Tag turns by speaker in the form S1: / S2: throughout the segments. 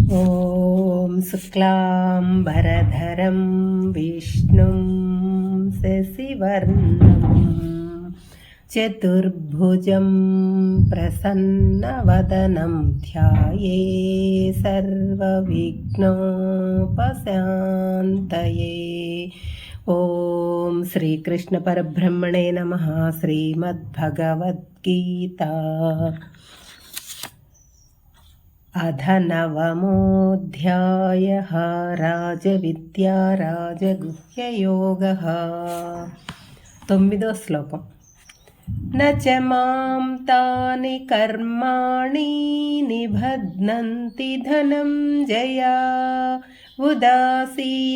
S1: ॐ शुक्लाम्बरधरं विष्णुं शशिवर्णं चतुर्भुजं प्रसन्नवदनं ध्याये सर्वविघ्नोपशान्तये। ॐ श्रीकृष्णपरब्रह्मणे नमः। श्रीमद्भगवद्गीता अथ नवमोऽध्यायः। राजविद्या राजगुह्ययोगः। 9వ శ్లోకం। न च मां तानि कर्माणि निबध्नन्ति धनं जया उदासीनवदासीनम्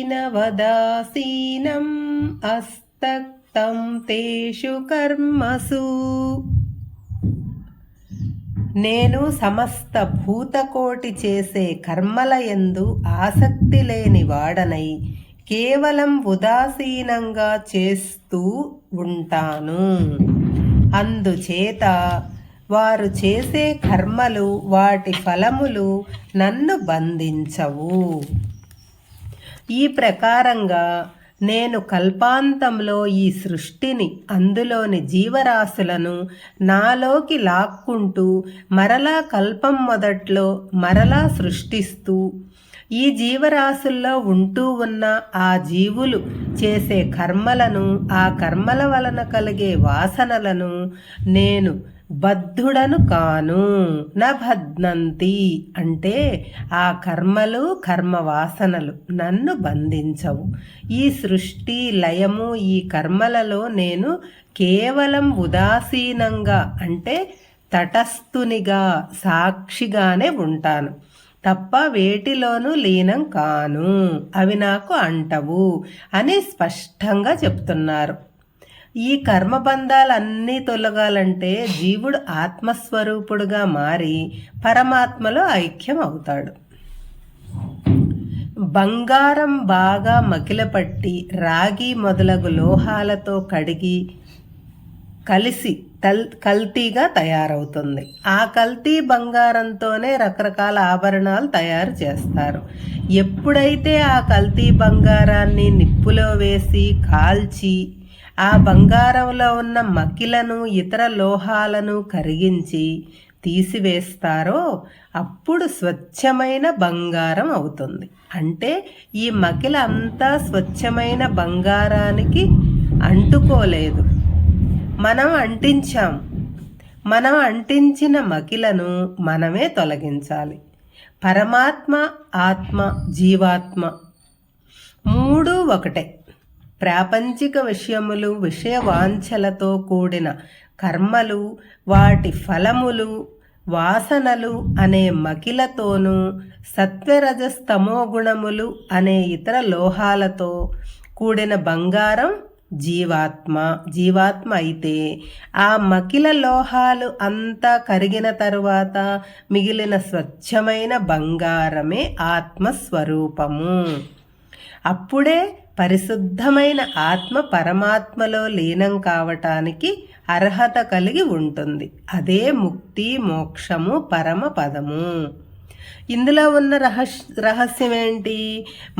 S1: अस्तक्तं तेषु कर्मसु। నేను సమస్త భూతకోటి చేసే కర్మలయందు ఆసక్తి లేని వాడనై కేవలం ఉదాసీనంగా చేస్తూ ఉంటాను. అందుచేత వారు చేసే కర్మలు వాటి ఫలములు నన్ను బంధించవు. ఈ ప్రకారంగా నేను కల్పాంతంలో ఈ సృష్టిని, అందులోని జీవరాశులను నాలోకి లాక్కుంటూ మరలా కల్పం మొదట్లో మరలా సృష్టిస్తూ ఈ జీవరాశుల్లో ఉంటూ ఉన్న ఆ జీవులు చేసే కర్మలను, ఆ కర్మల వలన కలిగే వాసనలను నేను బద్ధుడను కాను. నబధ్నంతి అంటే ఆ కర్మలు, కర్మ వాసనలు నన్ను బంధించవు. ఈ సృష్టి లయము, ఈ కర్మలలో నేను కేవలం ఉదాసీనంగా అంటే తటస్థునిగా, సాక్షిగానే ఉంటాను తప్ప వేటిలోనూ లీనం కాను. అవి నాకు అంటవు అని స్పష్టంగా చెప్తున్నారు. ఈ కర్మబంధాలన్నీ తొలగాలంటే జీవుడు ఆత్మస్వరూపుడుగా మారి పరమాత్మలో ఐక్యం అవుతాడు. బంగారం బాగా మకిలపట్టి రాగి మొదలగు లోహాలతో కడిగి కలిసి కల్తీగా తయారవుతుంది. ఆ కల్తీ బంగారంతోనే రకరకాల ఆభరణాలు తయారు చేస్తారు. ఎప్పుడైతే ఆ కల్తీ బంగారాన్ని నిప్పులో వేసి కాల్చి ఆ బంగారంలో ఉన్న మకిలను, ఇతర లోహాలను కరిగించి తీసివేస్తారో అప్పుడు స్వచ్ఛమైన బంగారం అవుతుంది. అంటే ఈ మకిల అంతా స్వచ్ఛమైన బంగారానికి అంటుకోలేదు, మనం అంటించాం. మనం అంటించిన మకిలను మనమే తొలగించాలి. పరమాత్మ, ఆత్మ, జీవాత్మ మూడు ఒకటే. ప్రాపంచిక విషయములు, విషయ వాంఛలతో కూడిన కర్మలు, వాటి ఫలములు, వాసనలు అనే మకిలతోనూ, సత్వరజస్తమో గుణములు అనే ఇతర లోహాలతో కూడిన బంగారం జీవాత్మ అయితే ఆ మకిల లోహాలు అంతా కరిగిన తరువాత మిగిలిన స్వచ్ఛమైన బంగారమే ఆత్మస్వరూపము. అప్పుడే పరిశుద్ధమైన ఆత్మ పరమాత్మలో లీనం కావటానికి అర్హత కలిగి ఉంటుంది. అదే ముక్తి, మోక్షము, పరమ పదము. ఇందులో ఉన్న రహస్యం ఏంటి?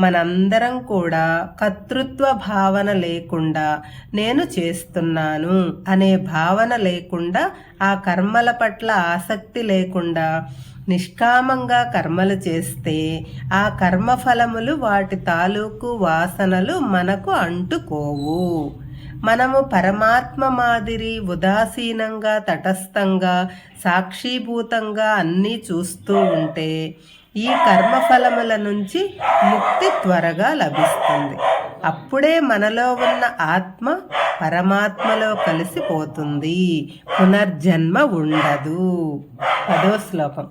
S1: మనందరం కూడా కర్తృత్వ భావన లేకుండా, నేను చేస్తున్నాను అనే భావన లేకుండా, ఆ కర్మల పట్ల ఆసక్తి లేకుండా నిష్కామంగా కర్మలు చేస్తే ఆ కర్మఫలములు, వాటి తాలూకు వాసనలు మనకు అంటుకోవు. మనము పరమాత్మ మాదిరి ఉదాసీనంగా, తటస్థంగా, సాక్షిభూతంగా అన్నీ చూస్తూ ఉంటే ఈ కర్మఫలముల నుంచి ముక్తి త్వరగా లభిస్తుంది. అప్పుడే మనలో ఉన్న ఆత్మ పరమాత్మలో కలిసిపోతుంది. పునర్జన్మ ఉండదు. 10వ శ్లోకం.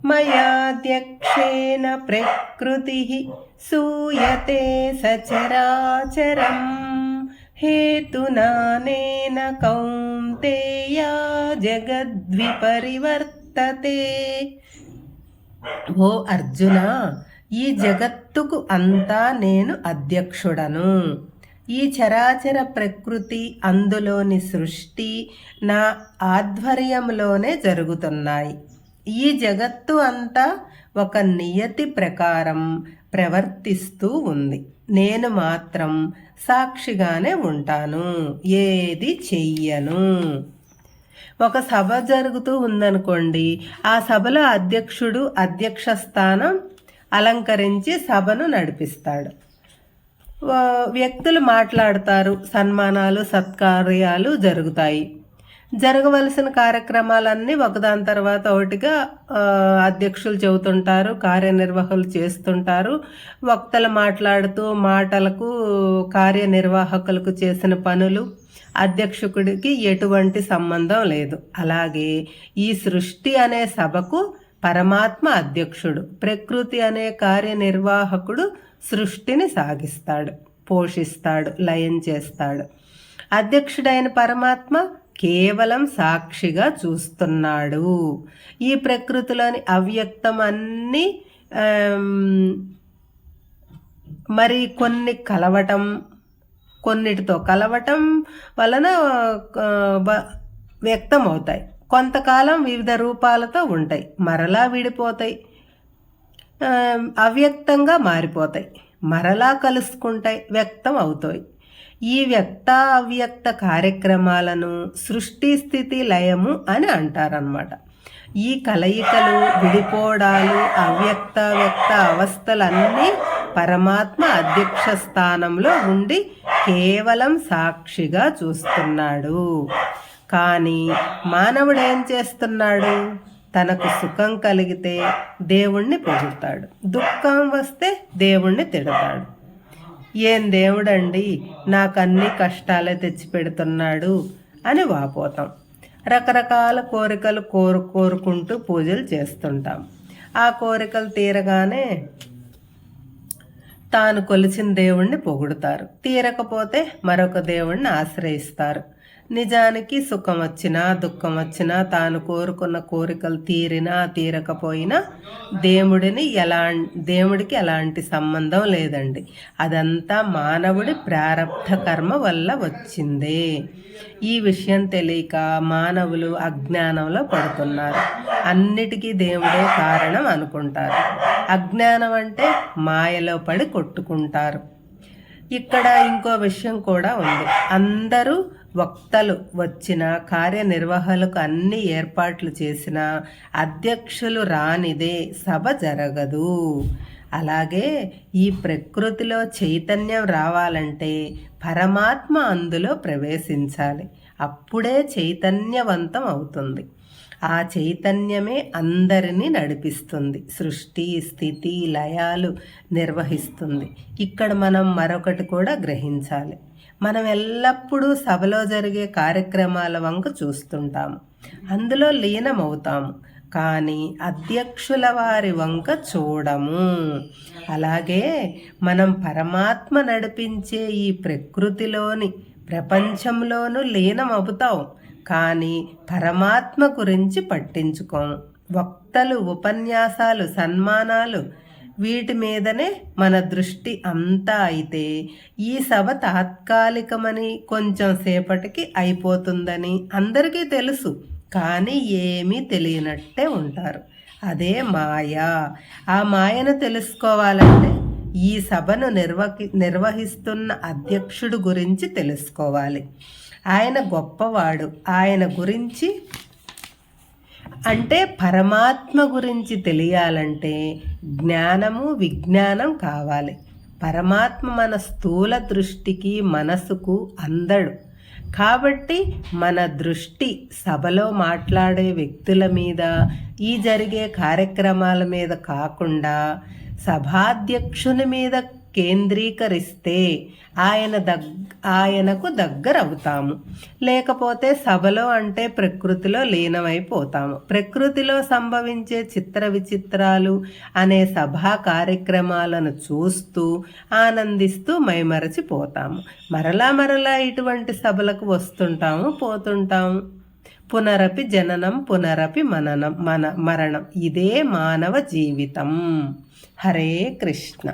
S1: మయాధ్యక్షేణ ప్రకృతి సూయతే సచరాచరం హేతునానేన కౌంతేయ జగద్విపరివర్తతే. ఓ అర్జున, ఈ జగత్తుకు అంతా నేను అధ్యక్షుడను. ఈ చరాచర ప్రకృతి, అందులోని సృష్టి నా ఆధ్వర్యంలోనే జరుగుతున్నాయి. ఈ జగత్తు అంతా ఒక నియతి ప్రకారం ప్రవర్తిస్తూ ఉంది. నేను మాత్రం సాక్షిగానే ఉంటాను, ఏది చెయ్యను. ఒక సభ జరుగుతూ ఉందనుకోండి, ఆ సభలో అధ్యక్షుడు అధ్యక్ష స్థానం అలంకరించి సభను నడిపిస్తాడు. వ్యక్తులు మాట్లాడతారు, సన్మానాలు సత్కార్యాలు జరుగుతాయి. జరగవలసిన కార్యక్రమాలన్నీ ఒకదాని తర్వాత ఒకటిగా అధ్యక్షులు చెబుతుంటారు, కార్యనిర్వాహకులు చేస్తుంటారు. వక్తలు మాట్లాడుతూ మాటలకు కార్యనిర్వాహకులకు చేసిన పనులు అధ్యక్షుడికి ఎటువంటి సంబంధం లేదు. అలాగే ఈ సృష్టి అనే సభకు పరమాత్మ అధ్యక్షుడు, ప్రకృతి అనే కార్యనిర్వాహకుడు సృష్టిని సాగిస్తాడు, పోషిస్తాడు, లయం చేస్తాడు. అధ్యక్షుడైన పరమాత్మ కేవలం సాక్షిగా చూస్తున్నాడు. ఈ ప్రకృతిలోని అవ్యక్తం అన్నీ మరి కొన్ని కలవటం, కొన్నిటితో కలవటం వలన వ్యక్తం అవుతాయి. కొంతకాలం వివిధ రూపాలతో ఉంటాయి, మరలా విడిపోతాయి, అవ్యక్తంగా మారిపోతాయి, మరలా కలుసుకుంటాయి, వ్యక్తం అవుతాయి. ఈ వ్యక్త అవ్యక్త కార్యక్రమాలను సృష్టి స్థితి లయము అని అంటారన్నమాట. ఈ కలయికలు, విడిపోవడాలు, అవ్యక్త వ్యక్త అవస్థలన్నీ పరమాత్మ అధ్యక్ష స్థానంలో ఉండి కేవలం సాక్షిగా చూస్తున్నాడు. కానీ మానవుడు ఏం చేస్తున్నాడు? తనకు సుఖం కలిగితే దేవుణ్ణి పొగుడతాడు, దుఃఖం వస్తే దేవుణ్ణి తిడతాడు. ఏం దేవుడండి, నాకు అన్ని కష్టాలే తెచ్చిపెడుతున్నాడు అని వాపోతాం. రకరకాల కోరికలు కోరుకుంటూ పూజలు చేస్తుంటాం. ఆ కోరికలు తీరగానే తాను కొలిచిన దేవుణ్ణి పొగుడుతారు, తీరకపోతే మరొక దేవుణ్ణి ఆశ్రయిస్తారు. నిజానికి సుఖం వచ్చినా దుఃఖం వచ్చినా, తాను కోరుకున్న కోరికలు తీరినా తీరకపోయినా దేవుడికి ఎలాంటి సంబంధం లేదండి. అదంతా మానవుడి ప్రారబ్ధ కర్మ వల్ల వచ్చిందే. ఈ విషయం తెలియక మానవులు అజ్ఞానంలో పడుతున్నారు. అన్నిటికీ దేవుడే కారణం అనుకుంటారు. అజ్ఞానం అంటే మాయలో పడి కొట్టుకుంటారు. ఇక్కడ ఇంకో విషయం కూడా ఉంది. అందరూ వక్తలు వచ్చిన, కార్యనిర్వహణకు అన్ని ఏర్పాట్లు చేసిన అధ్యక్షులు రానిదే సభ జరగదు. అలాగే ఈ ప్రకృతిలో చైతన్యం రావాలంటే పరమాత్మ అందులో ప్రవేశించాలి, అప్పుడే చైతన్యవంతం అవుతుంది. ఆ చైతన్యమే అందరినీ నడిపిస్తుంది, సృష్టి స్థితి లయాలు నిర్వహిస్తుంది. ఇక్కడ మనం మరొకటి కూడా గ్రహించాలి. మనం ఎల్లప్పుడూ సభలో జరిగే కార్యక్రమాల వంక చూస్తుంటాము, అందులో లీనమవుతాము, కానీ అధ్యక్షుల వారి వంక చూడము. అలాగే మనం పరమాత్మ నడిపించే ఈ ప్రకృతిలోని ప్రపంచంలోనూ లీనమవుతాం, కానీ పరమాత్మ గురించి పట్టించుకోము. వక్తలు, ఉపన్యాసాలు, సన్మానాలు వీటి మీదనే మన దృష్టి అంతా అయితే ఈ సభ తాత్కాలికమని, కొంచెం సేపటికి అయిపోతుందని అందరికీ తెలుసు, కానీ ఏమీ తెలియనట్టే ఉంటారు. అదే మాయ. ఆ మాయను తెలుసుకోవాలంటే ఈ సభను నిర్వహిస్తున్న అధ్యక్షుడు గురించి తెలుసుకోవాలి. ఆయన గొప్పవాడు. ఆయన గురించి అంటే పరమాత్మ గురించి తెలియాలంటే జ్ఞానము విజ్ఞానం కావాలి. పరమాత్మ మన స్థూల దృష్టికి మనసుకు అందడు. కాబట్టి మన దృష్టి సభలో మాట్లాడే వ్యక్తుల మీద, ఈ జరిగే కార్యక్రమాల మీద కాకుండా సభాధ్యక్షుని మీద కేంద్రీకరిస్తే ఆయనకు దగ్గర అవుతాము. లేకపోతే సభలో అంటే ప్రకృతిలో లీనమైపోతాము. ప్రకృతిలో సంభవించే చిత్ర విచిత్రాలు అనే సభా కార్యక్రమాలను చూస్తూ ఆనందిస్తూ మైమరచిపోతాము. మరలా ఇటువంటి సభలకు వస్తుంటాము, పోతుంటాము. పునరపి జననం పునరపి మరణం. ఇదే మానవ జీవితం. హరే కృష్ణ.